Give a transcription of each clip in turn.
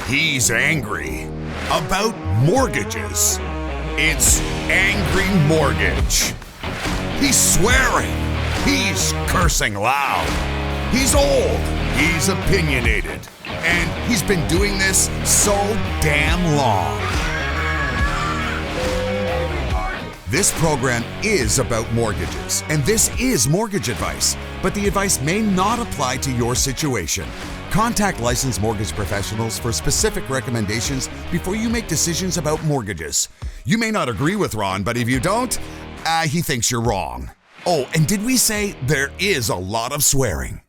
He's angry about mortgages. It's Angry Mortgage. He's swearing. He's cursing loud. He's old. He's opinionated. And he's been doing this so damn long. This program is about mortgages, and this is mortgage advice, but the advice may not apply to your situation. Contact licensed mortgage professionals for specific recommendations before you make decisions about mortgages. You may not agree with Ron, but if you don't, he thinks you're wrong. Oh, and did we say there is a lot of swearing?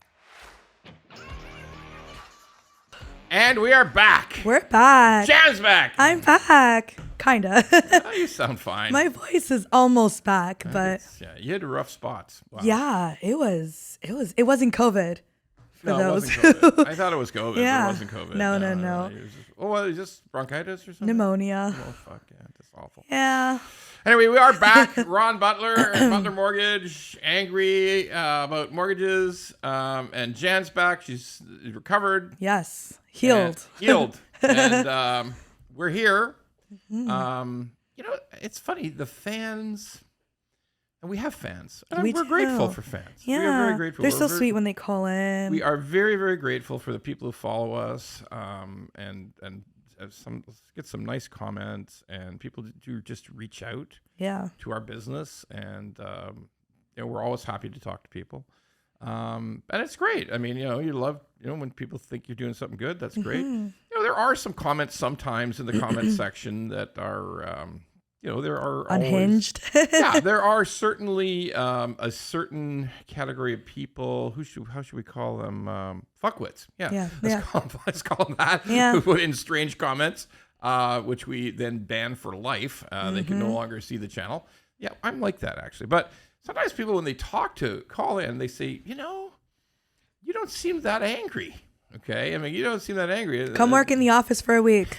And we are back. We're back. Jan's back. I'm back. Kinda. Oh, you sound fine. My voice is almost back, but yeah, you had rough spots. Wow. yeah, it wasn't COVID for No, those. it wasn't COVID. I thought it was COVID, but Yeah. it wasn't COVID. No. It was just bronchitis or something? Pneumonia. Oh, fuck, yeah, that's awful. Yeah. Anyway, we are back. Ron Butler, Butler Mortgage, angry about mortgages. And Jan's back. She's recovered. Yes. Healed. And we're here. It's funny. The fans, and we have fans. And we're grateful for fans. Yeah. We are very grateful. They're so sweet when they call in. We are very, very grateful for the people who follow us, and get some nice comments, and people do just reach out to our business, and we're always happy to talk to people, and it's great. I mean, you love when people think you're doing something good. That's great. There are some comments sometimes in the comment section that are there are unhinged. Yeah, there are certainly a certain category of people how should we call them? Fuckwits. Yeah. Let's call them that. Yeah. Who put in strange comments, which we then ban for life. They can no longer see the channel. Yeah, I'm like that actually. But sometimes people, when they call in, they say, you don't seem that angry. Okay, I mean, you don't seem that angry. Come work in the office for a week.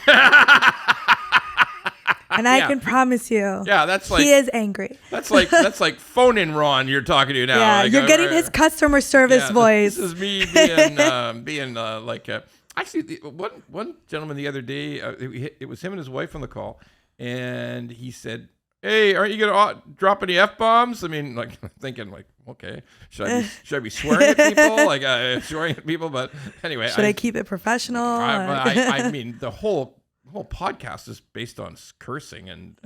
And I can promise you, that's like he is angry. That's like phone-in Ron you're talking to now. Yeah, like, you're getting his customer service voice. This is me being actually one gentleman the other day. It was him and his wife on the call, and he said, "Hey, aren't you gonna drop any F-bombs?" I mean, thinking okay, should I be swearing at people? Swearing at people, but anyway, should I keep it professional? I mean, the whole podcast is based on cursing and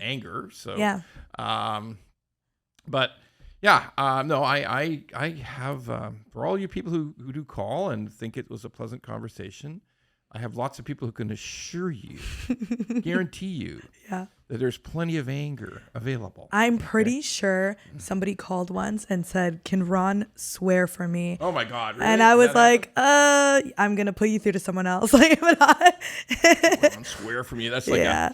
anger. So yeah. But yeah, no, I have for all you people who do call and think it was a pleasant conversation, I have lots of people who can assure you, guarantee you, that there's plenty of anger available. I'm pretty sure somebody called once and said, "Can Ron swear for me?" Oh my God! Really? And I was like, I'm gonna put you through to someone else. Ron, swear for me. That's like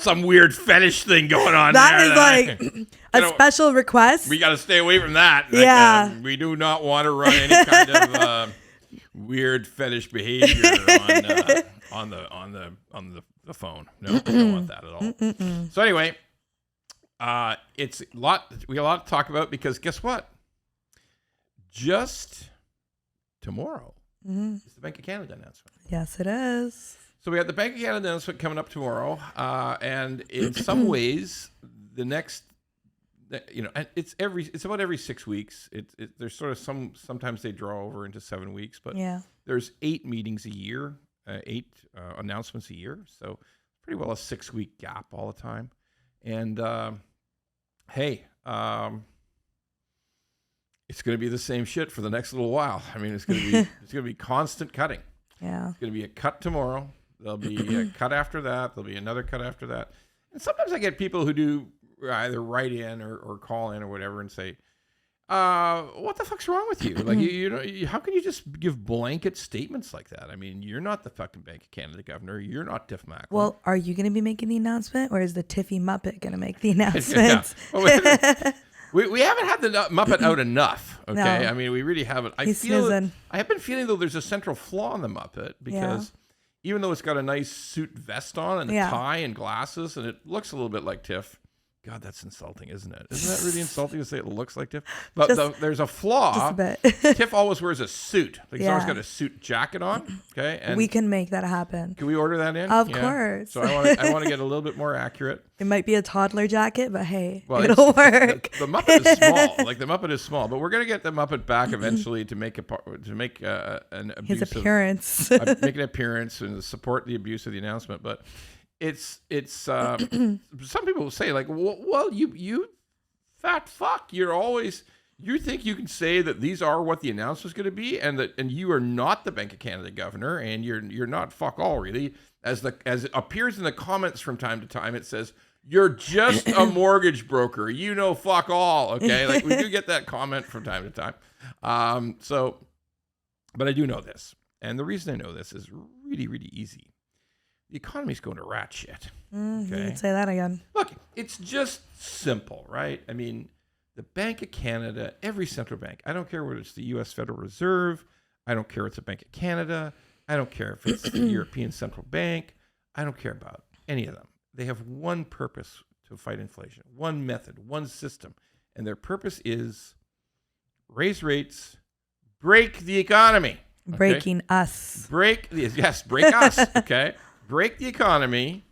some weird fetish thing going on. That is a special request. We got to stay away from that. Yeah. We do not want to run any kind of weird fetish behavior on the phone. No, we don't want that at all. So anyway, it's we got a lot to talk about, because guess what? Just tomorrow is the Bank of Canada announcement. Yes, it is. So we have the Bank of Canada announcement coming up tomorrow, and in some ways, the next, and it's about every 6 weeks. There's sort of sometimes they draw over into 7 weeks, but there's 8 meetings a year, 8 announcements a year. So pretty well a 6-week gap all the time. And it's going to be the same shit for the next little while. I mean, it's going to be constant cutting. Yeah. It's going to be a cut tomorrow. There'll be a cut after that. There'll be another cut after that. And sometimes I get people who do either write in or call in or whatever and say, what the fuck's wrong with you? Like, how can you just give blanket statements like that? I mean, you're not the fucking Bank of Canada governor. You're not Tiff Macklin. Well, are you going to be making the announcement, or is the Tiffy Muppet going to make the announcement? We haven't had the Muppet out enough. Okay, No. I mean, we really haven't. I have been feeling though there's a central flaw in the Muppet, because even though it's got a nice suit vest on and a tie and glasses, and it looks a little bit like Tiff, God, that's insulting, isn't it? Isn't that really insulting to say it looks like Tiff? But there's a flaw. Just a bit. Tiff always wears a suit. Like he's always got a suit jacket on. Okay, and we can make that happen. Can we order that in? Of course. So I want to get a little bit more accurate. It might be a toddler jacket, but hey, it'll work. The Muppet is small. Like the Muppet is small, but we're gonna get the Muppet back eventually to make an his appearance. Make an appearance and support the abuse of the announcement, but. It's some people will say like, well, you fat fuck, you think you can say that these are what the announcement's going to be, and you are not the Bank of Canada governor, and you're not fuck all really, as it appears in the comments from time to time. It says you're just a mortgage broker, fuck all. Okay, like we do get that comment from time to time. But I do know this, and the reason I know this is really, really easy. The economy's going to rat shit. Okay? You can say that again. Look, it's just simple, right? I mean, the Bank of Canada, every central bank, I don't care whether it's the U.S. Federal Reserve, I don't care if it's the Bank of Canada, I don't care if it's the European Central Bank, I don't care about any of them. They have one purpose to fight inflation, one method, one system, and their purpose is raise rates, break the economy. Okay? Breaking us. Break us, okay? Break the economy,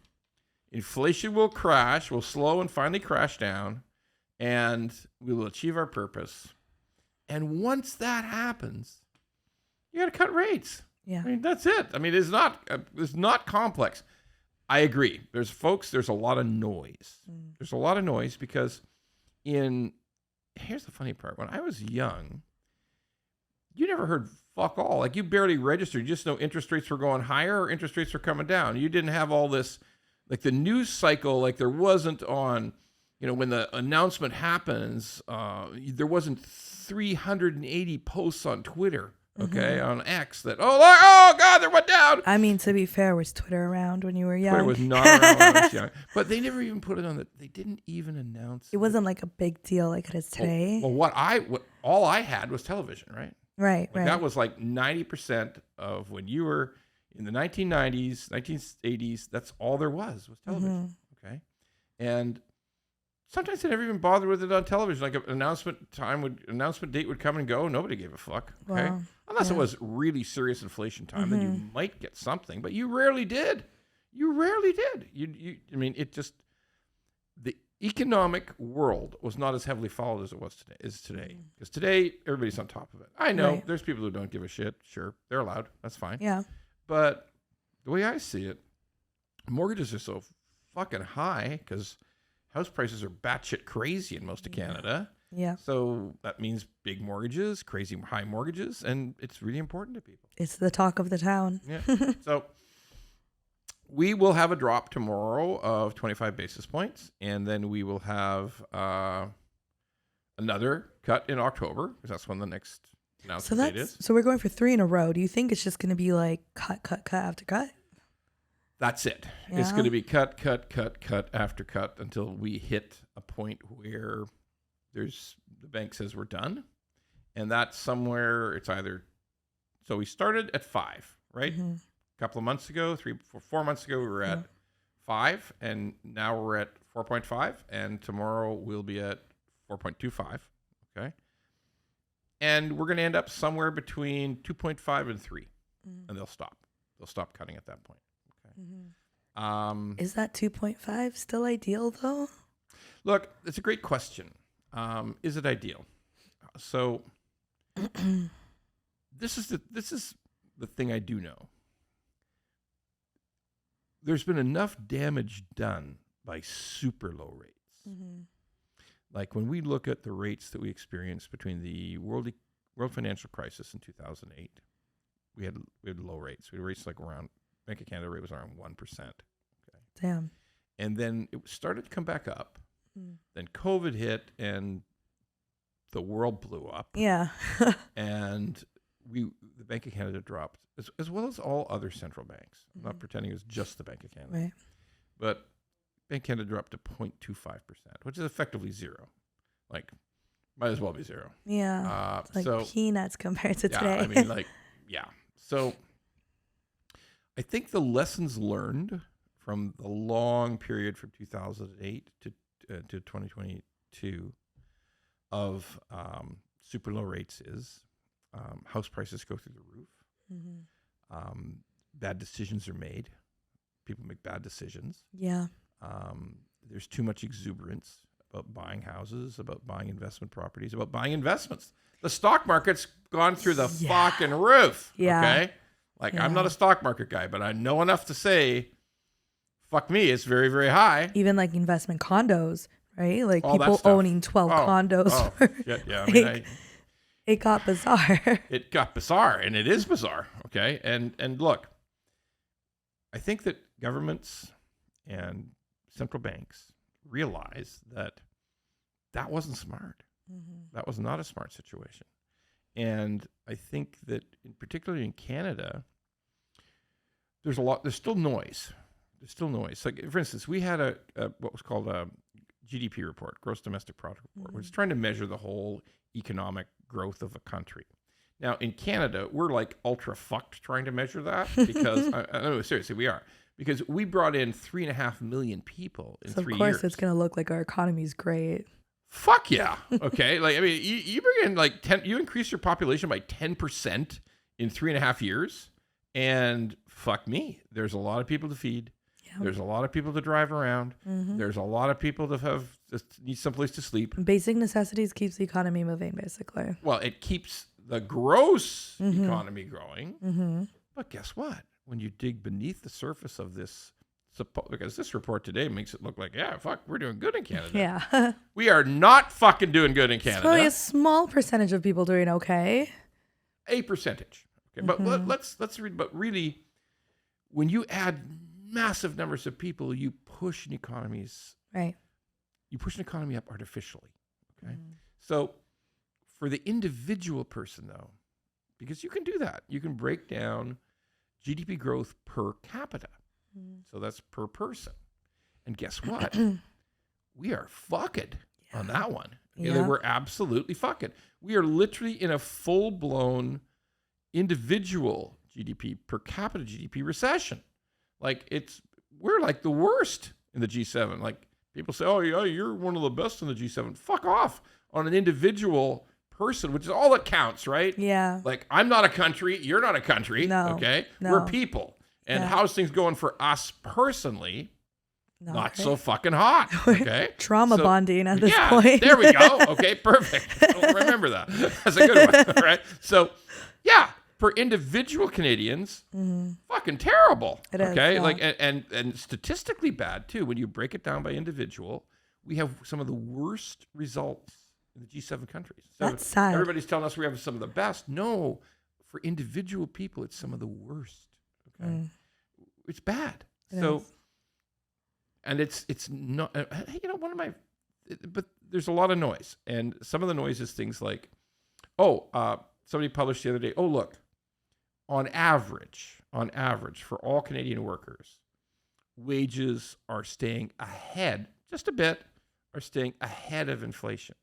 inflation will crash, will slow and finally crash down, and we will achieve our purpose. And once that happens, you got to cut rates. Yeah. I mean, that's it. I mean, it's not complex. I agree. There's a lot of noise. There's a lot of noise because here's the funny part. When I was young, you never heard fuck all. Like you barely registered. You just know interest rates were going higher or interest rates were coming down. You didn't have all this, like the news cycle, like there wasn't on, when the announcement happens, there wasn't 380 posts on Twitter, okay, on X that, oh God, there went down. I mean, to be fair, was Twitter around when you were young? Twitter was not around when I was young. But they never even put it on they didn't even announce it. It wasn't like a big deal like it is today. Well, all I had was television, right? Right. That was like 90% of when you were in the 1990s, 1980s. That's all there was television. Okay. And sometimes they never even bothered with it on television. Like an announcement date would come and go. Nobody gave a fuck. Okay. Wow. Unless it was really serious inflation time, then you might get something, but you rarely did. I mean, the economic world was not as heavily followed as it is today. Because today, everybody's on top of it. I know there's people who don't give a shit. Sure, they're allowed. That's fine. Yeah. But the way I see it, mortgages are so fucking high because house prices are batshit crazy in most of Canada. Yeah. So that means big mortgages, crazy high mortgages, and it's really important to people. It's the talk of the town. Yeah. So we will have a drop tomorrow of 25 basis points, and then we will have another cut in October, because that's when the next announcement date is. So we're going for 3 in a row. Do you think it's just going to be like cut after cut? That's it. Yeah. It's going to be cut after cut until we hit a point where the bank says we're done. And that's somewhere, it's either, so we started at 5, right? Mm-hmm. Couple of months ago, 4 months ago, we were at 5, and now we're at 4.5, and tomorrow we'll be at 4.25. Okay, and we're going to end up somewhere between 2.5 and 3, and they'll stop. They'll stop cutting at that point. Okay. Is that 2.5 still ideal though? Look, it's a great question. Is it ideal? So this is the thing I do know. There's been enough damage done by super low rates. Mm-hmm. Like when we look at the rates that we experienced between the world financial crisis in 2008, we had low rates. We had rates like around, Bank of Canada rate was around 1%. Okay. Damn. And then it started to come back up. Then COVID hit and the world blew up. Yeah. And the Bank of Canada dropped, as well as all other central banks. I'm not pretending it was just the Bank of Canada. Right. But Bank of Canada dropped to 0.25%, which is effectively zero. Like, might as well be zero. Yeah. It's like peanuts compared to today. I mean, yeah. So I think the lessons learned from the long period from 2008 to to 2022 of super low rates is house prices go through the roof. Bad decisions are made. People make bad decisions. Yeah. There's too much exuberance about buying houses, about buying investment properties, about buying investments. The stock market's gone through the fucking roof. Yeah. Okay? Like, I'm not a stock market guy, but I know enough to say, fuck me, it's very, very high. Even like investment condos, right? Like people owning 12 condos. Shit, yeah. Like, it got bizarre. It got bizarre, and it is bizarre. Okay? And look, I think that governments and central banks realize that wasn't smart. That was not a smart situation. And I think that, particularly in Canada, there's still noise. There's still noise. Like, for instance, we had what was called a GDP report, gross domestic product report, which is trying to measure the whole economic growth of a country. Now, in Canada, we're like ultra fucked trying to measure that because, no, seriously, we are. Because we brought in 3.5 million people in 3 years. Of course, it's going to look like our economy's great. Fuck yeah. Okay. Like, I mean, you bring in like you increase your population by 10% in 3.5 years. And fuck me, there's a lot of people to feed. Yeah. There's a lot of people to drive around. There's a lot of people to need someplace to sleep. Basic necessities keeps the economy moving, basically. Well, it keeps the gross economy growing. But guess what? When you dig beneath the surface of this, because this report today makes it look like, yeah, fuck, we're doing good in Canada. Yeah. We are not fucking doing good in Canada. It's probably a small percentage of people doing okay. A percentage. Okay, but let's read. But really, when you add massive numbers of people, you push an economies. Right. You push an economy up artificially. Okay. So for the individual person, though, because you can do that, you can break down GDP growth per capita. So that's per person. And guess what? We are fucking on that one. Yeah. We're absolutely fucking. We are literally in a full-blown individual GDP, per capita GDP recession. Like, we're like the worst in the G7. Like, people say, oh, yeah, you're one of the best in the G7. Fuck off on an individual person, which is all that counts, right? Yeah. Like, I'm not a country. You're not a country. No. Okay? No. We're people. And how's things going for us personally? Not great. so fucking hot. Okay. Trauma bonding at this point. There we go. Okay, perfect. Remember that. That's a good one. Right? So, yeah, for individual Canadians, fucking terrible. It is. Okay. Yeah. Like, and statistically bad too. When you break it down by individual, we have some of the worst results in the G7 countries. So that's sad. Everybody's telling us we have some of the best. No, for individual people, it's some of the worst. Okay. It's bad. And it's not, but there's a lot of noise. And some of the noise is things like, somebody published the other day, look, on average, for all Canadian workers, wages are staying ahead, just a bit, are staying ahead of inflation.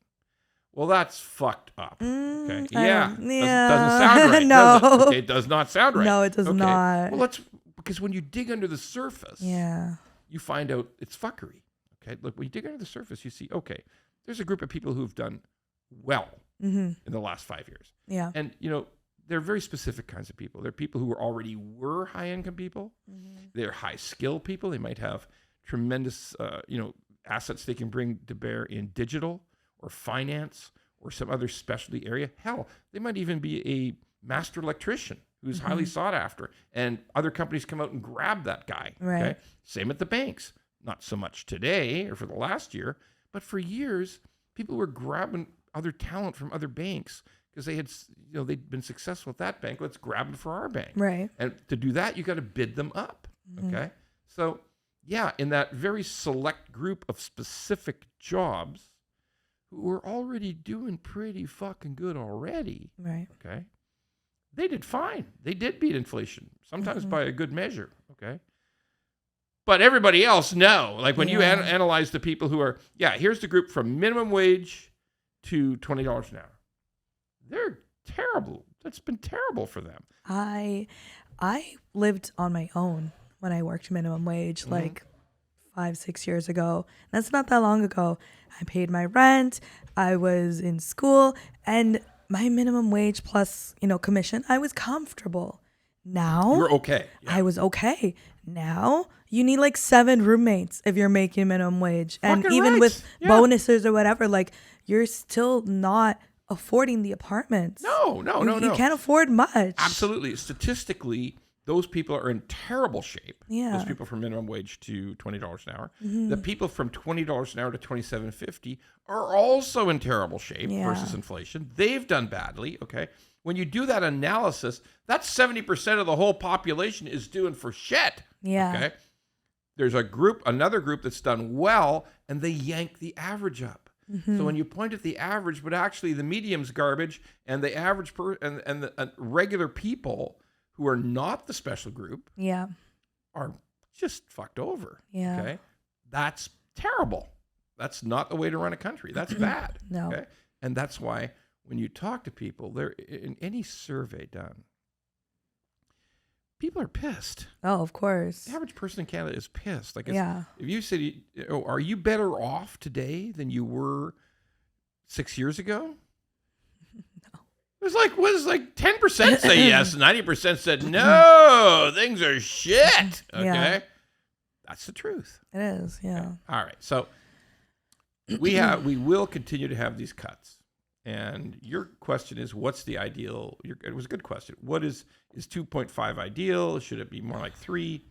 Well, that's fucked up. Okay. Doesn't sound right. No. Does it? Okay, it does not sound right. No, it does not. Well, because when you dig under the surface, you find out it's fuckery. Okay. Look, when you dig under the surface, you see, okay, there's a group of people who've done well in the last 5 years. Yeah. And, they're very specific kinds of people. They're people who were high-income people. They're high-skill people. They might have tremendous, assets they can bring to bear in digital or finance or some other specialty area. Hell, they might even be a master electrician who's highly sought after, and other companies come out and grab that guy. Right. Okay? Same at the banks. Not so much today or for the last year, but for years, people were grabbing other talent from other banks because they had, they'd been successful at that bank. Let's grab them for our bank. Right. And to do that, you got to bid them up. Okay. So, yeah, in that very select group of specific jobs who were already doing pretty fucking good already. Right. Okay. They did fine. They did beat inflation, sometimes by a good measure. Okay. But everybody else, no. Like when you analyze the people who are, here's the group from minimum wage to $20 an hour. They're terrible. That's been terrible for them. I lived on my own when I worked minimum wage, like 5-6 years ago. That's not that long ago. I paid my rent. I was in school, and my minimum wage plus, commission, I was comfortable. Now you're okay. Yeah. I was okay. Now you need like 7 roommates if you're making minimum wage. And Fucking even right. with bonuses or whatever, like you're still not affording the apartments. No. You can't afford much. Absolutely. Statistically, those people are in terrible shape. Yeah. Those people from minimum wage to $20 an hour. The people from $20 an hour to $27.50 are also in terrible shape versus inflation. They've done badly. Okay. When you do that analysis, that's 70% of the whole population is doing for shit. Yeah. Okay. There's another group that's done well, and they yank the average up. So when you point at the average, but actually the medium's garbage, and the average and the regular people who are not the special group are just fucked over. Yeah. Okay. That's terrible. That's not the way to run a country. That's bad. No. Okay. And that's why when you talk to people, there in any survey done, people are pissed. Oh, of course. The average person in Canada is pissed. Like, if you said, are you better off today than you were 6 years ago? No. It was like 10% say yes, 90% said no, things are shit. Okay. Yeah. That's the truth. It is, yeah. All right. So we will continue to have these cuts. And your question is, what's the ideal? It was a good question. What is 2.5 ideal? Should it be more like 3?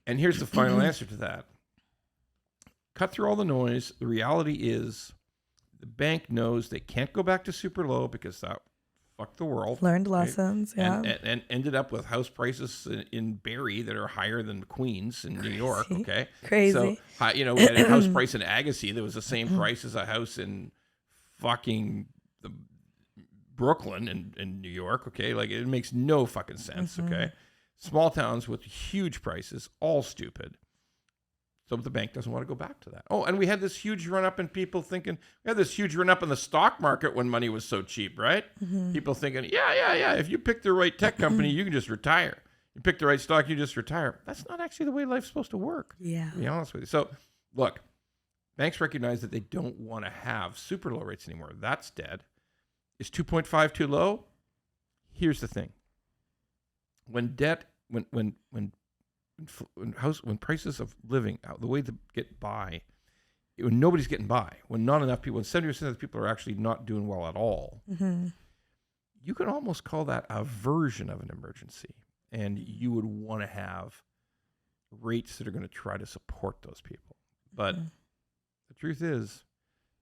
And here's the final answer to that. Cut through all the noise. The reality is the bank knows they can't go back to super low because that fucked the world. Learned lessons, yeah. And ended up with house prices in Barrie that are higher than Queens in New York, okay? Crazy. So, we had a house price in Agassiz that was the same price as a house in fucking Brooklyn in New York, okay? Like, it makes no fucking sense, okay? Small towns with huge prices, all stupid. So the bank doesn't want to go back to that. Oh, and we had this huge run-up in people thinking, we had this huge run-up in the stock market when money was so cheap, right? People thinking, yeah, if you pick the right tech company, you can just retire. You pick the right stock, you just retire. That's not actually the way life's supposed to work, yeah. to be honest with you. So, look, banks recognize that they don't want to have super low rates anymore. That's dead. Is 2.5 too low? Here's the thing. When prices of living, the way to get by, when nobody's getting by, when not enough people, when 70% of the people are actually not doing well at all, you can almost call that a version of an emergency. And you would want to have rates that are going to try to support those people. But the truth is,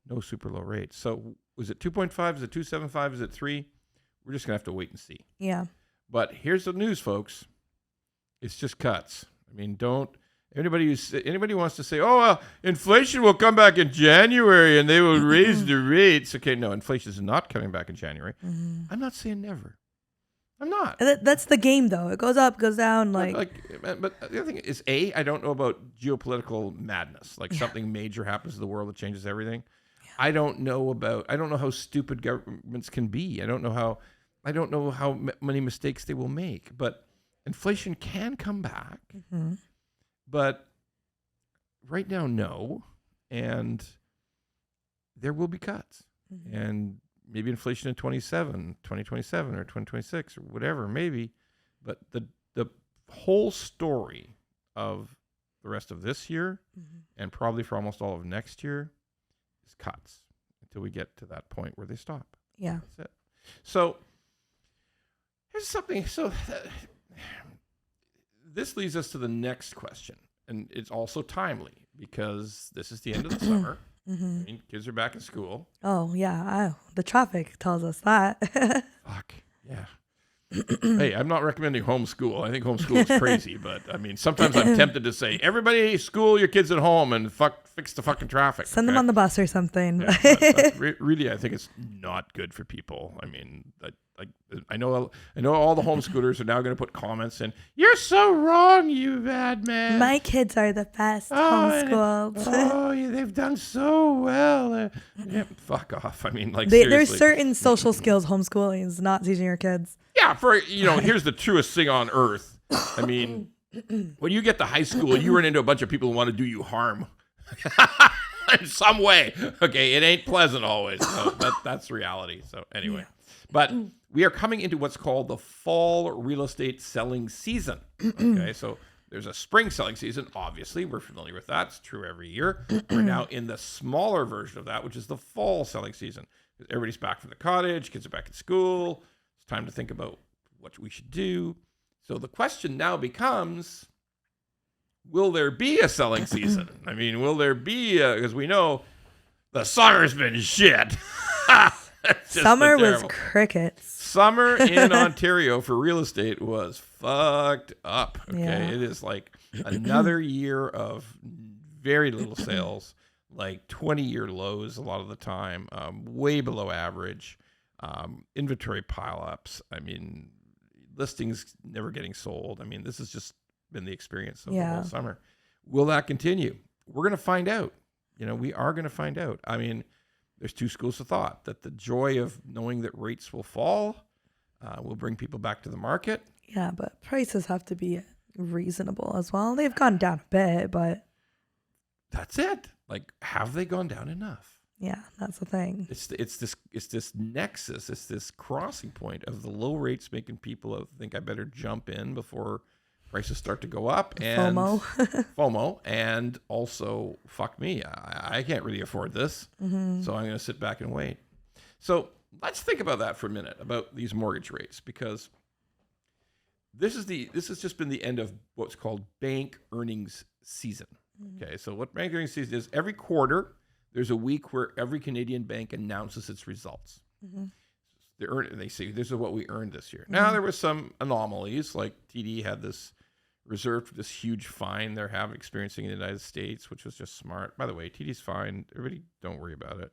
no super low rates. So was it 2.5? Is it 2.75? Is it 3? We're just going to have to wait and see. Yeah. But here's the news, folks. It's just cuts. I mean, anybody who wants to say, inflation will come back in January and they will raise the rates. Okay, no, inflation is not coming back in January. I'm not saying never. I'm not. That's the game, though. It goes up, goes down. But the other thing is, I don't know about geopolitical madness. Like something major happens to the world that changes everything. Yeah. I don't know how stupid governments can be. I don't know how many mistakes they will make. But inflation can come back. But right now, no. And there will be cuts. And maybe inflation in 2027 or 2026 or whatever, maybe. But the whole story of the rest of this year and probably for almost all of next year is cuts until we get to that point where they stop. Yeah. That's it. So here's something. So this leads us to the next question. And it's also timely because this is the end of the summer. I mean, kids are back in school. Oh, yeah. The traffic tells us that. Fuck. Yeah. Hey, I'm not recommending homeschool. I think homeschool is crazy. But, I mean, sometimes I'm tempted to say, everybody school your kids at home and fix the fucking traffic. Send them on the bus or something. Yeah, but really, I think it's not good for people. I mean, I know all the homeschoolers are now going to put comments in, you're so wrong, you bad man. My kids are the best homeschooled. They've done so well. Fuck off. I mean, seriously. There's certain social skills homeschooling is not teaching your kids. Yeah, here's the truest thing on earth. I mean, when you get to high school, you run into a bunch of people who want to do you harm in some way. Okay, it ain't pleasant always. So that's reality. So anyway, but we are coming into what's called the fall real estate selling season. Okay, so there's a spring selling season. Obviously, we're familiar with that. It's true every year. We're now in the smaller version of that, which is the fall selling season. Everybody's back from the cottage. Kids are back at school. It's time to think about what we should do. So the question now becomes, will there be a selling season? I mean, will there be because we know the summer's been shit. Summer was crickets. Summer in Ontario for real estate was fucked up. Okay. Yeah. It is like another year of very little sales, like 20-year lows a lot of the time, way below average, inventory pileups. I mean, listings never getting sold. I mean, this has just been the experience of the whole summer. Will that continue? We're going to find out. We are going to find out. I mean, there's two schools of thought, that the joy of knowing that rates will fall will bring people back to the market. Yeah, but prices have to be reasonable as well. They've gone down a bit, but that's it. Like, have they gone down enough? Yeah, that's the thing. It's this nexus, it's this crossing point of the low rates making people think I better jump in before prices start to go up, and FOMO, and also fuck me, I can't really afford this, so I'm going to sit back and wait. So let's think about that for a minute, about these mortgage rates, because this has just been the end of what's called bank earnings season. Okay, so what bank earnings season is, every quarter there's a week where every Canadian bank announces its results. They say, this is what we earned this year. Now, there were some anomalies, like TD had this reserved for this huge fine they're experiencing in the United States, which was just smart. By the way, TD's fine. Everybody don't worry about it.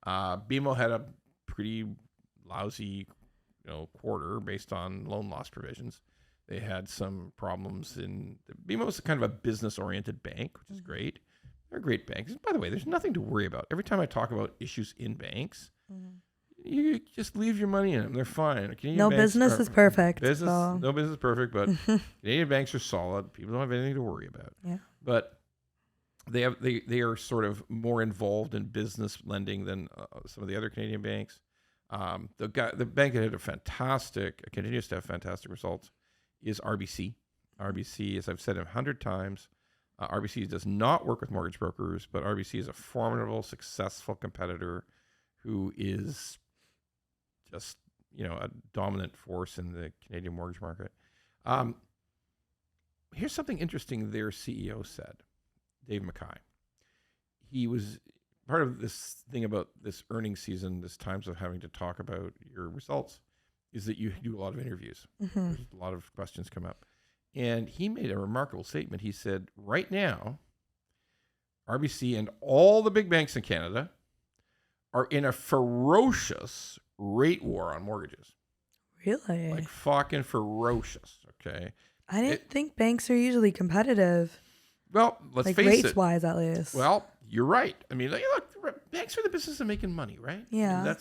BMO had a pretty lousy quarter based on loan loss provisions. They had some problems BMO is kind of a business-oriented bank, which is great. They're great banks. By the way, there's nothing to worry about. Every time I talk about issues in banks, you just leave your money in them. They're fine. No business is perfect. No business is perfect, but Canadian banks are solid. People don't have anything to worry about. Yeah. But they are sort of more involved in business lending than some of the other Canadian banks. The bank that had continues to have fantastic results is RBC. RBC, as I've said 100 times, RBC does not work with mortgage brokers, but RBC is a formidable, successful competitor who is just, a dominant force in the Canadian mortgage market. Here's something interesting their CEO said, Dave McKay. He was part of this thing about this earnings season, this times of having to talk about your results, is that you do a lot of interviews. There's a lot of questions come up. And he made a remarkable statement. He said, right now, RBC and all the big banks in Canada are in a ferocious rate war on mortgages. Really? Like fucking ferocious, okay? I didn't think banks are usually competitive. Well, let's face it. Rates-wise, at least. Well, you're right. I mean, look, banks are in the business of making money, right? Yeah.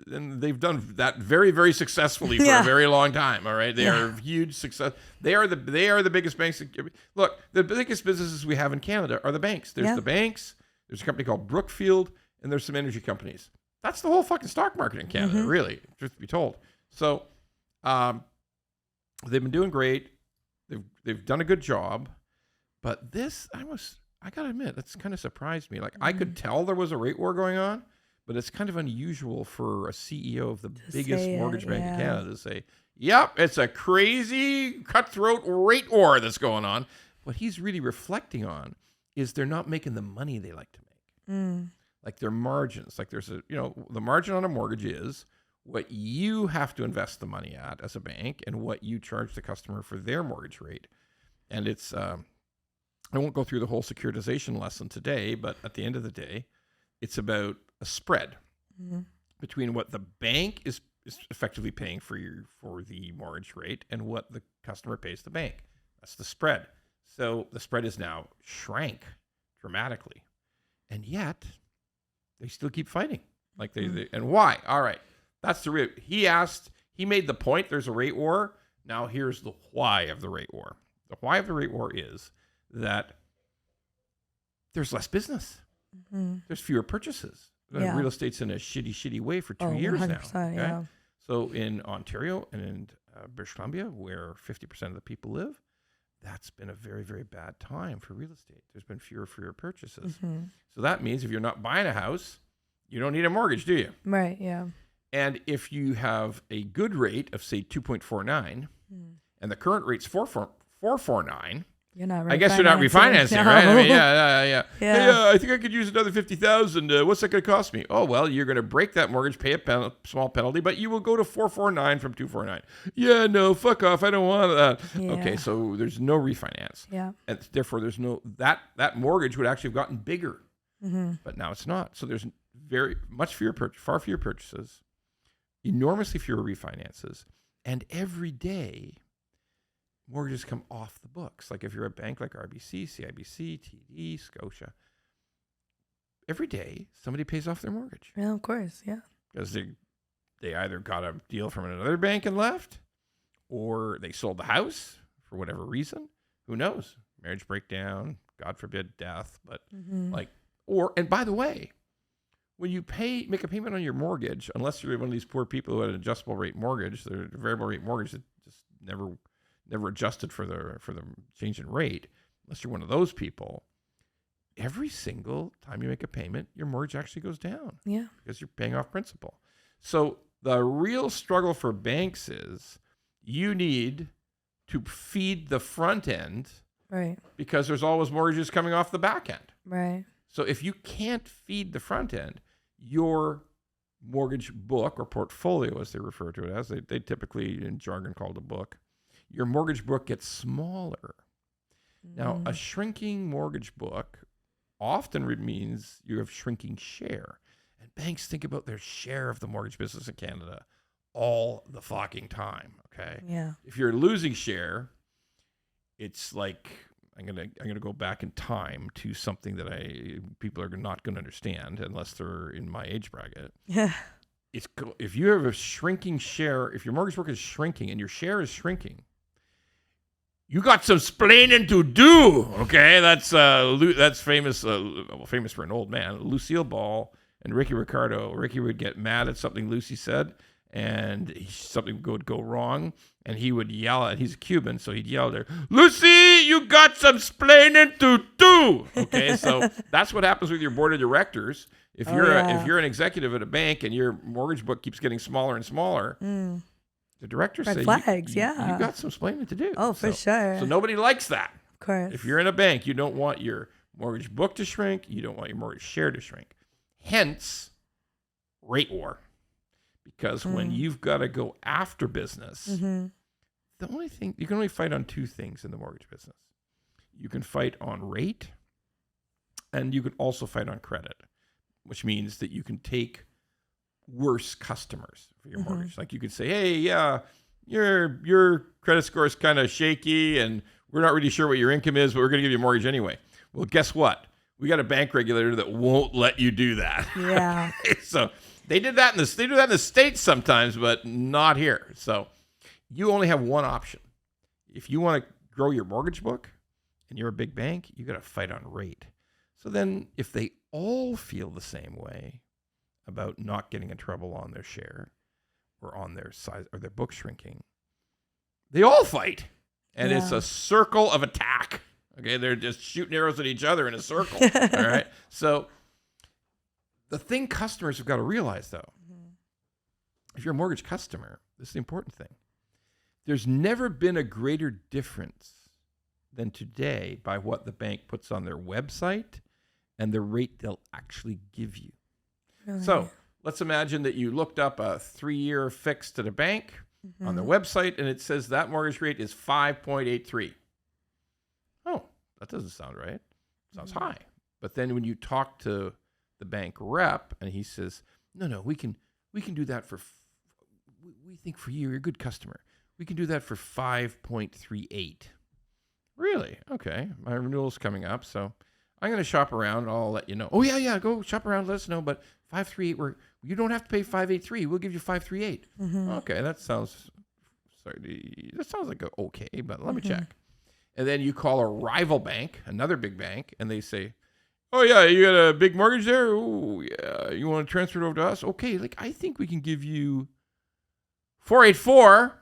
And they've done that very, very successfully for a very long time. All right, they are huge success. They are the biggest banks. Look, the biggest businesses we have in Canada are the banks. There's the banks. There's a company called Brookfield, and there's some energy companies. That's the whole fucking stock market in Canada, really, truth to be told. So, they've been doing great. They've done a good job, but this I gotta admit, that's kind of surprised me. Like, I could tell there was a rate war going on, but it's kind of unusual for a CEO of the biggest mortgage bank in Canada to say, yep, it's a crazy cutthroat rate war that's going on. What he's really reflecting on is they're not making the money they like to make. Like their margins. Like there's the margin on a mortgage is what you have to invest the money at as a bank and what you charge the customer for their mortgage rate. And it's... I won't go through the whole securitization lesson today, but at the end of the day, it's about a spread between what the bank is effectively paying for the mortgage rate and what the customer pays the bank. That's the spread. So the spread is now shrank dramatically, and yet they still keep fighting. Like they and why? All right, that's the real. He made the point. There's a rate war. Now here's the why of the rate war. The why of the rate war is that there's less business. There's fewer purchases. Real estate's in a shitty way for 2 years now. Okay? Yeah. So in Ontario and in British Columbia, where 50% of the people live, that's been a very, very bad time for real estate. There's been fewer purchases. So that means if you're not buying a house, you don't need a mortgage, do you? Right, yeah. And if you have a good rate of, say, 2.49, and the current rate's 4.49, you're not. I guess you're not refinancing, right? I mean, yeah. Hey, I think I could use another $50,000. What's that going to cost me? Oh, well, you're going to break that mortgage, pay a small penalty, but you will go to 4.49 from 2.49. Yeah, no, fuck off. I don't want that. Yeah. Okay, so there's no refinance. Yeah. And therefore, there's no that mortgage would actually have gotten bigger, but now it's not. So there's far fewer purchases, enormously fewer refinances, and every day mortgages come off the books. Like if you're a bank like RBC, CIBC, TD, Scotia, every day somebody pays off their mortgage. Yeah, of course, yeah. Because they either got a deal from another bank and left, or they sold the house for whatever reason. Who knows? Marriage breakdown, God forbid, death. But and by the way, when you make a payment on your mortgage, unless you're one of these poor people who had an adjustable rate mortgage, the variable rate mortgage that just never adjusted for the change in rate, unless you're one of those people, every single time you make a payment, your mortgage actually goes down. Yeah. Because you're paying off principal. So the real struggle for banks is you need to feed the front end. Right. Because there's always mortgages coming off the back end. Right. So if you can't feed the front end, your mortgage book or portfolio, as they refer to it as, they typically in jargon called a book, your mortgage book gets smaller. Now, a shrinking mortgage book often means you have shrinking share. And banks think about their share of the mortgage business in Canada all the fucking time, okay? Yeah. If you're losing share, it's like, I'm gonna go back in time to something that people are not going to understand unless they're in my age bracket. Yeah. If you have a shrinking share, if your mortgage book is shrinking and your share is shrinking, you got some splaining to do. Okay, that's famous. Famous for an old man, Lucille Ball and Ricky Ricardo. Ricky would get mad at something Lucy said, and something would go wrong, and he would yell at. He's a Cuban, so he'd yell at her, "Lucy, you got some splaining to do." Okay, so that's what happens with your board of directors. If you're an executive at a bank and your mortgage book keeps getting smaller and smaller. The directors say, flags, you yeah. got some explaining to do. Oh, for sure. So nobody likes that. Of course. If you're in a bank, you don't want your mortgage book to shrink. You don't want your mortgage share to shrink. Hence, rate war. Because when you've got to go after business, the only thing, you can only fight on two things in the mortgage business. You can fight on rate, and you can also fight on credit, which means that you can take worse customers for your mortgage. Like you could say, hey, yeah, your credit score is kind of shaky and we're not really sure what your income is, but we're going to give you a mortgage anyway. Well, guess what? We got a bank regulator that won't let you do that. Yeah. So they do that in the States sometimes, but not here. So you only have one option. If you want to grow your mortgage book and you're a big bank, you got to fight on rate. So then if they all feel the same way about not getting in trouble on their share or on their size or their book shrinking, they all fight. And it's a circle of attack. Okay, they're just shooting arrows at each other in a circle. All right. So the thing customers have got to realize, though, if you're a mortgage customer, this is the important thing. There's never been a greater difference than today by what the bank puts on their website and the rate they'll actually give you. Really? So let's imagine that you looked up a 3-year fixed at a bank on their website, and it says that mortgage rate is 5.83. Oh, that doesn't sound right. Sounds high. But then when you talk to the bank rep, and he says, no, we can do that for, we think for you, you're a good customer. We can do that for 5.38. Really? Okay. My renewal's coming up, so I'm going to shop around, and I'll let you know. Oh, yeah, go shop around, let us know. But 538, you don't have to pay 583. We'll give you 538. Okay, that sounds like okay, but let me check. And then you call a rival bank, another big bank, and they say, oh, yeah, you got a big mortgage there? Oh, yeah, you want to transfer it over to us? Okay, like I think we can give you 484.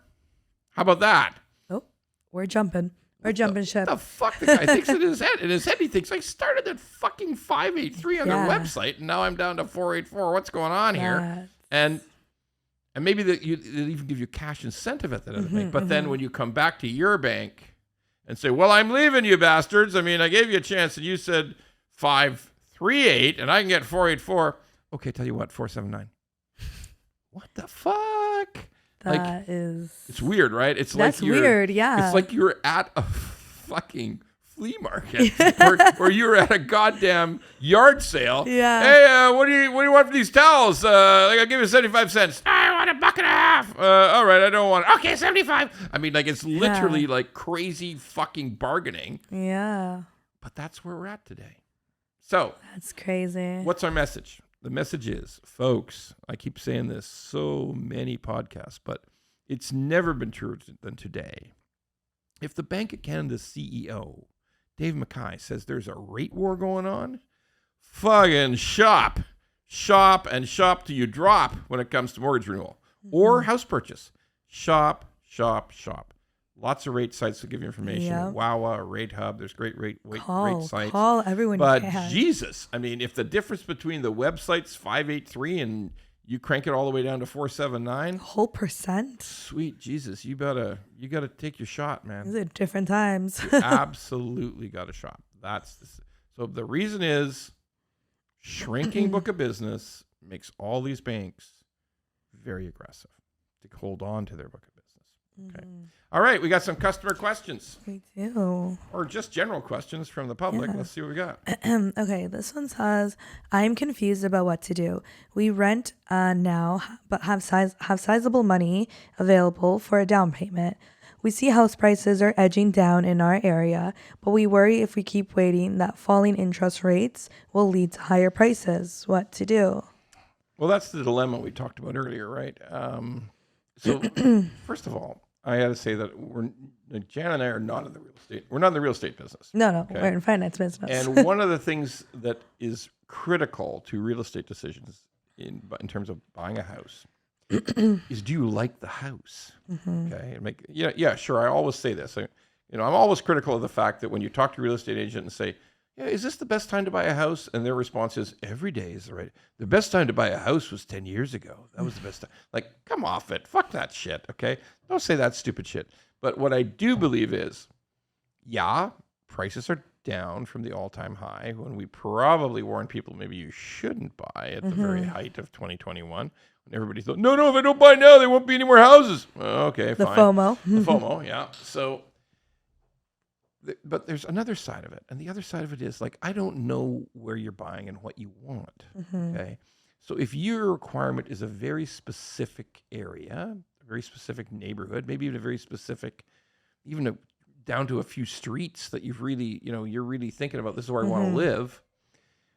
How about that? Oh, we're jumping. We're jumping ship. What the fuck the guy thinks in his head? In his head, he thinks, I started at fucking 583 on their website, and now I'm down to 484. What's going on here? And maybe they'll even give you cash incentive at the end of the bank. But then when you come back to your bank and say, well, I'm leaving you bastards. I mean, I gave you a chance, and you said 538, and I can get 484. Okay, tell you what, 479. What the fuck? It's weird, right? It's weird, yeah. It's like you're at a fucking flea market or you're at a goddamn yard sale. Yeah. Hey, what do you want for these towels? I'll give you 75 cents. I want $1.50. All right, I don't want it. Okay, 75. I mean, like it's literally like crazy fucking bargaining. Yeah. But that's where we're at today. So that's crazy. What's our message? The message is, folks, I keep saying this so many podcasts, but it's never been truer than today. If the Bank of Canada's CEO, Dave McKay, says there's a rate war going on, fucking shop till you drop when it comes to mortgage renewal or house purchase. Shop. Lots of rate sites to give you information. Yep. Wawa, Rate Hub. There's great rate sites. Call everyone. But Jesus, I mean, if the difference between the website's 583 and you crank it all the way down to 479, whole percent. Sweet Jesus, you gotta take your shot, man. These are different times. You absolutely got to shop. So the reason is shrinking book of business makes all these banks very aggressive to hold on to their book of business. Okay. All right, we got some customer questions. We do. Or just general questions from the public. Yeah. Let's see what we got. Okay, this one says, I'm confused about what to do. We rent now, but have sizable money available for a down payment. We see house prices are edging down in our area, but we worry if we keep waiting that falling interest rates will lead to higher prices. What to do? Well, that's the dilemma we talked about earlier, right? So first of all, I got to say that Jan and I are not in the real estate. We're not in the real estate business. No, okay? We're in finance business. And one of the things that is critical to real estate decisions in terms of buying a house is, do you like the house? Okay, and sure. I always say this. I'm always critical of the fact that when you talk to a real estate agent and say, yeah, is this the best time to buy a house? And their response is, every day is right. The best time to buy a house was 10 years ago. That was the best time. Like, come off it. Fuck that shit, okay? Don't say that stupid shit. But what I do believe is, prices are down from the all-time high when we probably warned people maybe you shouldn't buy at the very height of 2021. When everybody thought, no, if I don't buy now, there won't be any more houses. Okay, the fine. FOMO. The FOMO, yeah. So... But there's another side of it. And the other side of it is, like, I don't know where you're buying and what you want. Okay. So if your requirement is a very specific area, a very specific neighborhood, maybe even a very specific, down to a few streets that you're really thinking about, this is where I want to live.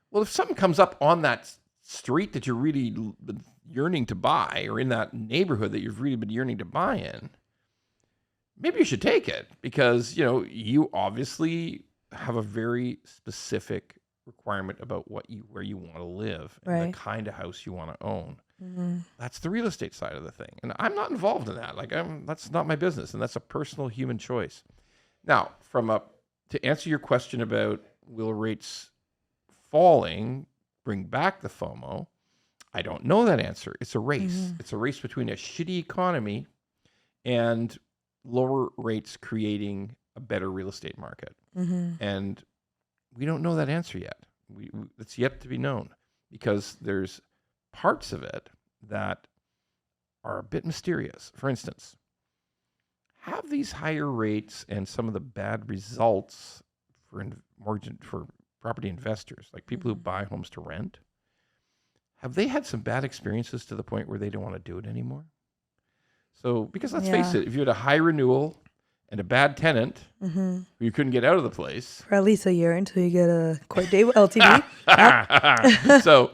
Well, if something comes up on that street that you're really been yearning to buy, or in that neighborhood that you've really been yearning to buy in, maybe you should take it, because, you obviously have a very specific requirement about where you want to live, and the kind of house you want to own. That's the real estate side of the thing. And I'm not involved in that. That's not my business. And that's a personal human choice. Now, to answer your question about will rates falling bring back the FOMO, I don't know that answer. It's a race. It's a race between a shitty economy and lower rates creating a better real estate market. And we don't know that answer yet. It's yet to be known, because there's parts of it that are a bit mysterious. For instance, have these higher rates and some of the bad results for property investors, like people who buy homes to rent, have they had some bad experiences to the point where they don't want to do it anymore? So, because let's face it, if you had a high renewal and a bad tenant who you couldn't get out of the place for at least a year until you get a court date with LTV. So,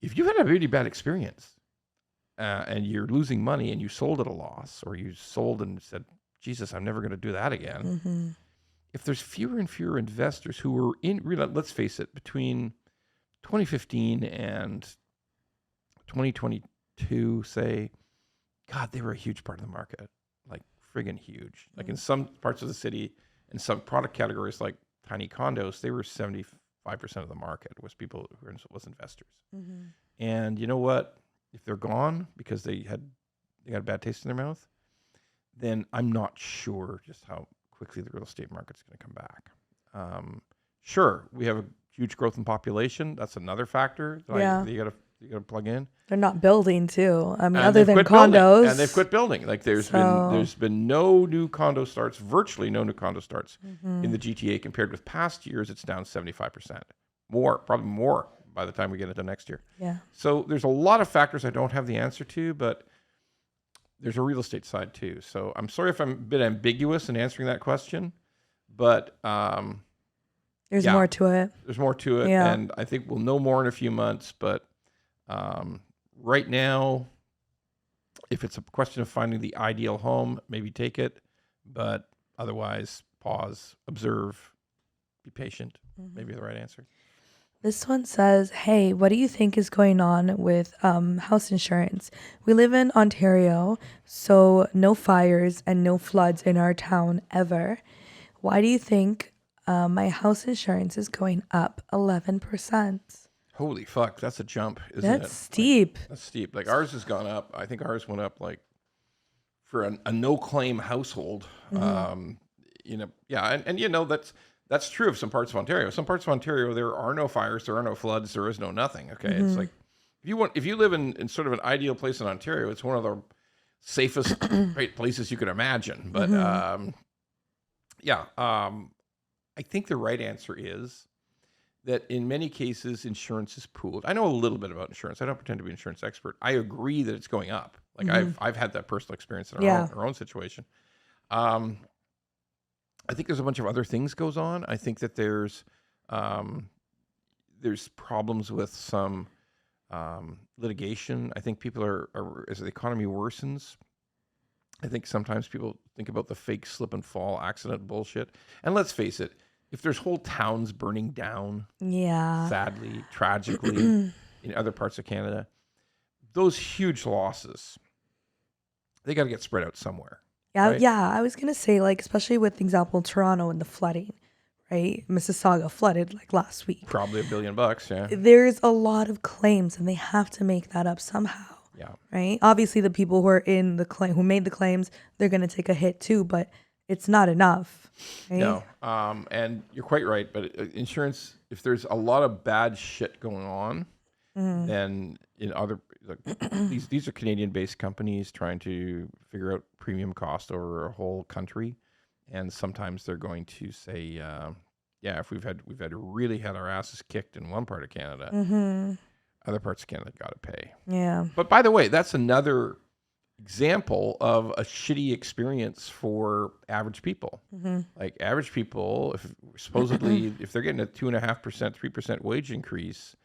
if you had a really bad experience and you're losing money and you sold at a loss, or you sold and said, Jesus, I'm never going to do that again, if there's fewer and fewer investors who were in, let's face it, between 2015 and 2022, say, God, they were a huge part of the market, like friggin' huge. Like in some parts of the city, in some product categories like tiny condos, they were 75% of the market was people who was investors. And you know what? If they're gone because they got a bad taste in their mouth, then I'm not sure just how quickly the real estate market's going to come back. Sure, we have a huge growth in population. That's another factor that you got to plug in. They're not building too. I mean, And other than condos. And they've quit building. Like there's been no new condo starts, virtually no new condo starts in the GTA compared with past years. It's down 75%. Probably more by the time we get into next year. Yeah. So there's a lot of factors I don't have the answer to, but there's a real estate side too. So I'm sorry if I'm a bit ambiguous in answering that question, but there's more to it. There's more to it, and I think we'll know more in a few months. But right now, if it's a question of finding the ideal home, maybe take it. But otherwise, pause, observe, be patient. Maybe the right answer. This one says, hey, what do you think is going on with house insurance? We live in Ontario, so no fires and no floods in our town ever. Why do you think my house insurance is going up 11%? Holy fuck, that's a jump, isn't it? That's steep. That's steep. Like ours has gone up. I think ours went up like for a no-claim household. And that's true of some parts of Ontario. Some parts of Ontario, there are no fires, there are no floods, there is no nothing. Okay, it's like if you live in sort of an ideal place in Ontario, it's one of the safest great places you could imagine. But I think the right answer is that in many cases insurance is pooled. I know a little bit about insurance. I don't pretend to be an insurance expert. I agree that it's going up. Like I've had that personal experience in our own situation. I think there's a bunch of other things goes on. I think that there's problems with some litigation. I think people are as the economy worsens, I think sometimes people think about the fake slip and fall accident bullshit. And let's face it, if there's whole towns burning down, sadly, tragically, in other parts of Canada, those huge losses, they got to get spread out somewhere. Yeah, right? I was going to say, like, especially with example, Toronto and the flooding, right? Mississauga flooded like last week. Probably $1 billion, yeah. There's a lot of claims and they have to make that up somehow. Yeah. Right? Obviously the people who are in the claim, who made the claims, they're going to take a hit too, but it's not enough. Right? No. And you're quite right, but insurance, if there's a lot of bad shit going on, then in other these are Canadian-based companies trying to figure out premium cost over a whole country, and sometimes they're going to say, if we've really had our asses kicked in one part of Canada, other parts of Canada got to pay. Yeah. But by the way, that's another example of a shitty experience for average people. Like average people, if they're getting a 2.5%, 3% wage increase,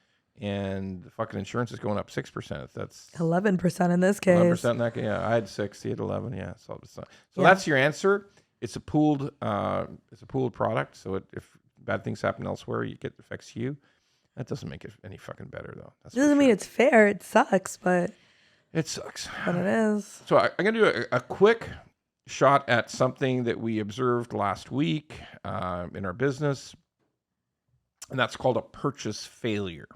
and the fucking insurance is going up 6%. That's 11% in this case. 11% in that case. Yeah, I had 6, he had 11. Yeah, so that's your answer. It's a pooled product. So if bad things happen elsewhere, it affects you. That doesn't make it any fucking better though. It doesn't mean it's fair. It sucks, but it sucks. But it is. So I'm gonna do a quick shot at something that we observed last week in our business, and that's called a purchase failure.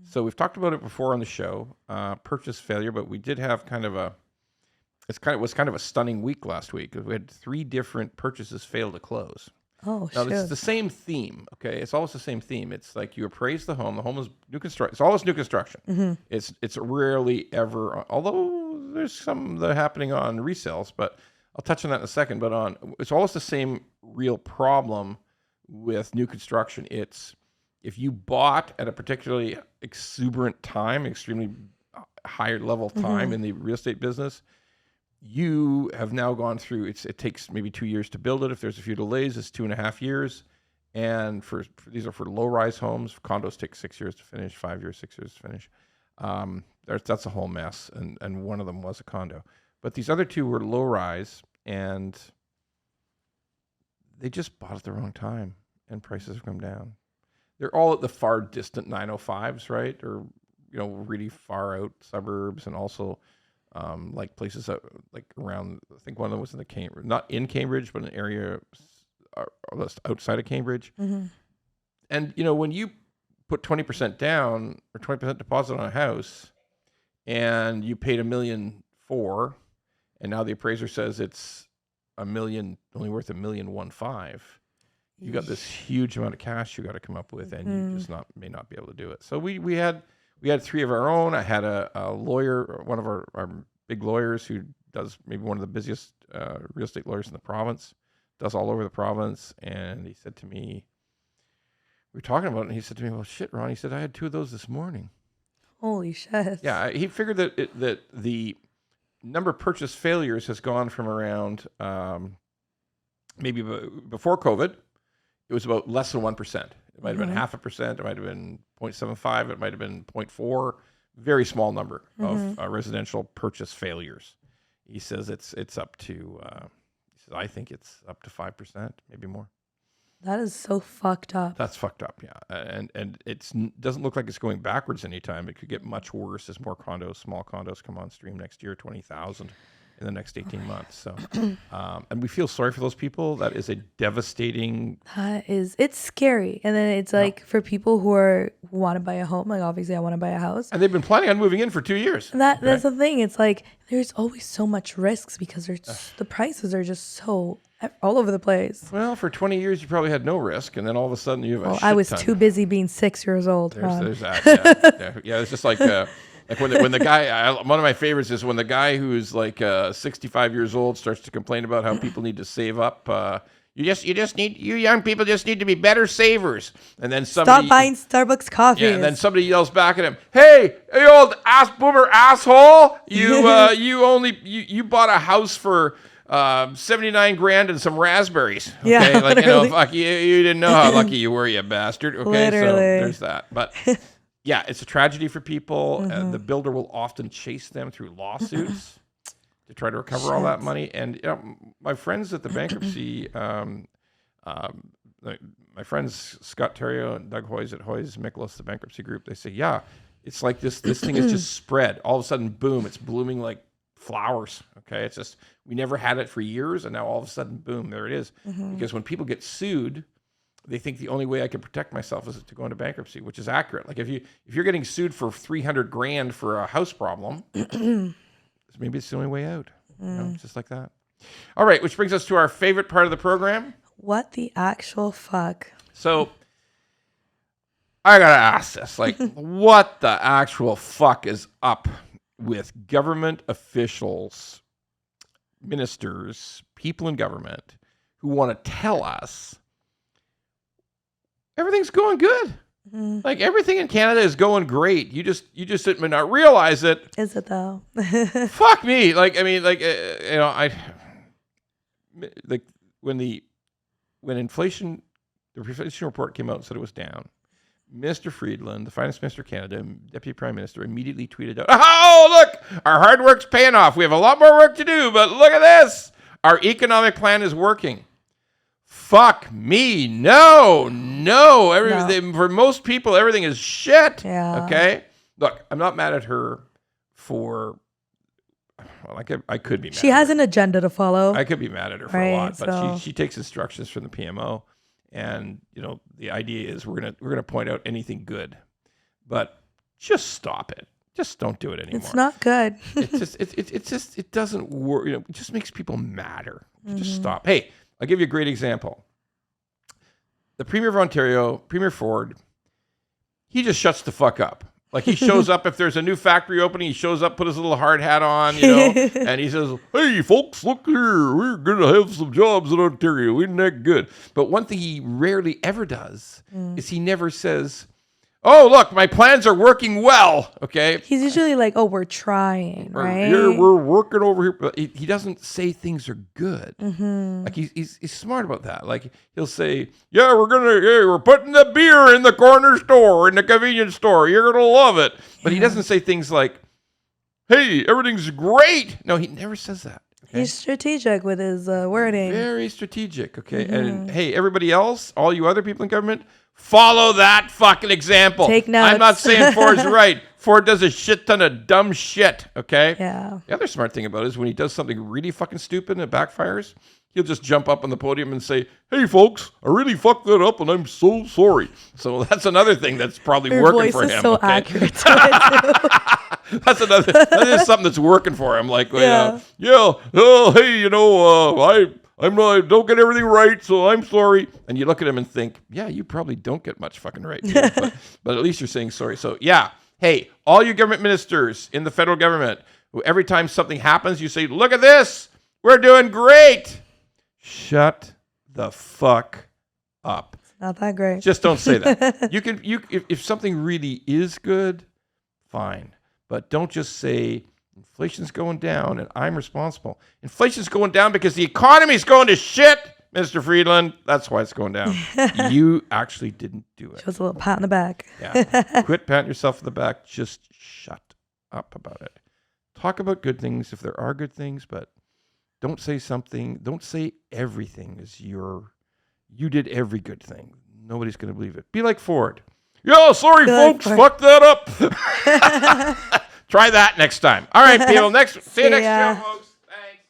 So we've talked about it before on the show, purchase failure, but we did have it was kind of a stunning week last week. We had 3 different purchases fail to close. Oh, now, it's the same theme, okay? It's always the same theme. It's like you appraise the home. The home is new construction. It's always new construction. It's rarely ever, although there's some that are happening on resales, but I'll touch on that in a second. But it's always the same real problem with new construction. It's if you bought at a particularly exuberant time, extremely higher level time in the real estate business, you have now gone through, it takes maybe 2 years to build it. If there's a few delays, it's 2.5 years. And these are for low-rise homes. Condos take 6 years to finish, 5 years, 6 years to finish. That's a whole mess. And one of them was a condo. But these other 2 were low-rise, and they just bought at the wrong time, and prices have come down. They're all at the far distant 905s, right? Or really far out suburbs, and also like places like around. I think one of them was in the Cambridge, not in Cambridge, but an area outside of Cambridge. Mm-hmm. And when you put 20% down or 20% deposit on a house, and you paid $1.4 million, and now the appraiser says it's $1 million, only worth $1.15 million. You got this huge amount of cash you got to come up with, and you just may not be able to do it. So we had 3 of our own. I had a lawyer, one of our big lawyers who does maybe one of the busiest real estate lawyers in the province, does all over the province. And he said to me, we were talking about it, and he said to me, well, shit, Ron, he said, I had 2 of those this morning. Holy shit. Yeah, he figured that the number of purchase failures has gone from around maybe before COVID, it was about less than 1%. It might have been 0.5%. It might have been 0.75. It might have been 0.4. Very small number of residential purchase failures. He says it's up to. He says I think it's up to 5%, maybe more. That is so fucked up. That's fucked up, yeah. And it doesn't look like it's going backwards anytime. It could get much worse as more small condos come on stream next year, 20,000 in the next 18 months. So, and we feel sorry for those people. That is a devastating. It's scary. And then it's like for people who want to buy a home, like obviously I want to buy a house. And they've been planning on moving in for 2 years. That's the thing. It's like there's always so much risks because the prices are just so all over the place. Well, for 20 years you probably had no risk, and then all of a sudden you have a shit I was ton. too busy being 6 years old. There's that. Yeah. It's just like when the guy. One of my favorites is when the guy who's like 65 years old starts to complain about how people need to save up. You young people just need to be better savers. And then somebody stop buying Starbucks coffee. Yeah, and then somebody yells back at him, "Hey, old ass boomer asshole! You bought a house for." 79 grand and some raspberries. Okay, yeah, like fuck you didn't know how lucky you were, you bastard. Okay, literally. So there's that. But yeah, it's a tragedy for people. The builder will often chase them through lawsuits to try to recover all that money. And my friends at the bankruptcy, my friends Scott Terrio and Doug Hoyes at Hoyes Michaelis, the bankruptcy group, they say, yeah, it's like this thing is just spread. All of a sudden, boom, it's blooming like flowers. Okay, it's just we never had it for years, and now all of a sudden, boom, there it is. Because when people get sued, they think the only way I can protect myself is to go into bankruptcy, which is accurate. Like if you're getting sued for 300 grand for a house problem, maybe it's the only way out. It's just like that. All right, which brings us to our favorite part of the program. What the actual fuck? So I gotta ask this: like, what the actual fuck is up with government officials, ministers, people in government who want to tell us everything's going good? Like everything in Canada is going great. You just may not realize it. Is it though? Fuck me. Like, I mean, like, when inflation, the inflation report came out and said it was down, Mr. Friedland, the finance minister of Canada, deputy prime minister, immediately tweeted out, "Oh, look, our hard work's paying off. We have a lot more work to do, but look at this. Our economic plan is working." Fuck me. No. Everything, for most people, everything is shit. Yeah. Okay? Look, I'm not mad at her for... Well, I could be mad. She has an agenda to follow. I could be mad at her for a lot, but she takes instructions from the PMO. And, the idea is we're gonna point out anything good. But just stop it. Just don't do it anymore. It's not good. It doesn't work. It just makes people madder. Just stop. Hey, I'll give you a great example. The Premier of Ontario, Premier Ford, he just shuts the fuck up. Like he shows up if there's a new factory opening, he shows up, put his little hard hat on, and he says, "Hey folks, look here, we're gonna have some jobs in Ontario. Isn't that good?" But one thing he rarely ever does is he never says, "Oh, look, my plans are working well." Okay. He's usually like, "Oh, we're trying, right? Yeah, we're working over here." But he doesn't say things are good. Like he's smart about that. Like he'll say, "Yeah, we're putting the beer in the corner store, in the convenience store. You're gonna love it." But he doesn't say things like, "Hey, everything's great." No, he never says that. Okay? He's strategic with his wording. Very strategic, okay? And hey, everybody else, all you other people in government, follow that fucking example. Take notes. I'm not saying Ford's right. Ford does a shit ton of dumb shit, okay? Yeah. The other smart thing about it is when he does something really fucking stupid and it backfires, he'll just jump up on the podium and say, hey, folks, I really fucked that up and I'm so sorry. So that's another thing that's probably working for him. Your voice is so okay? accurate to it, too. That is something that's working for him. Like, hey, I don't get everything right, so I'm sorry. And you look at him and think, yeah, you probably don't get much fucking right. But at least you're saying sorry. So yeah, hey, all you government ministers in the federal government, who every time something happens, you say, look at this, we're doing great. Shut the fuck up. It's not that great. Just don't say that. If something really is good, fine. But don't just say inflation's going down and I'm responsible. Inflation's going down because the economy's going to shit, Mr. Friedland. That's why it's going down. You actually didn't do it. Just a little pat in the back. Yeah. Quit patting yourself in the back. Just shut up about it. Talk about good things if there are good things, but don't say everything is you did every good thing. Nobody's going to believe it. Be like Ford. Yeah, sorry, folks. Fuck that up. Try that next time. All right, people. See you next show, folks. Thanks.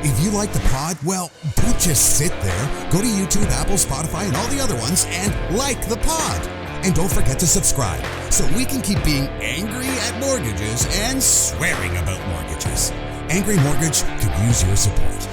If you like the pod, well, don't just sit there. Go to YouTube, Apple, Spotify, and all the other ones and like the pod. And don't forget to subscribe so we can keep being angry at mortgages and swearing about mortgages. Angry Mortgage could use your support.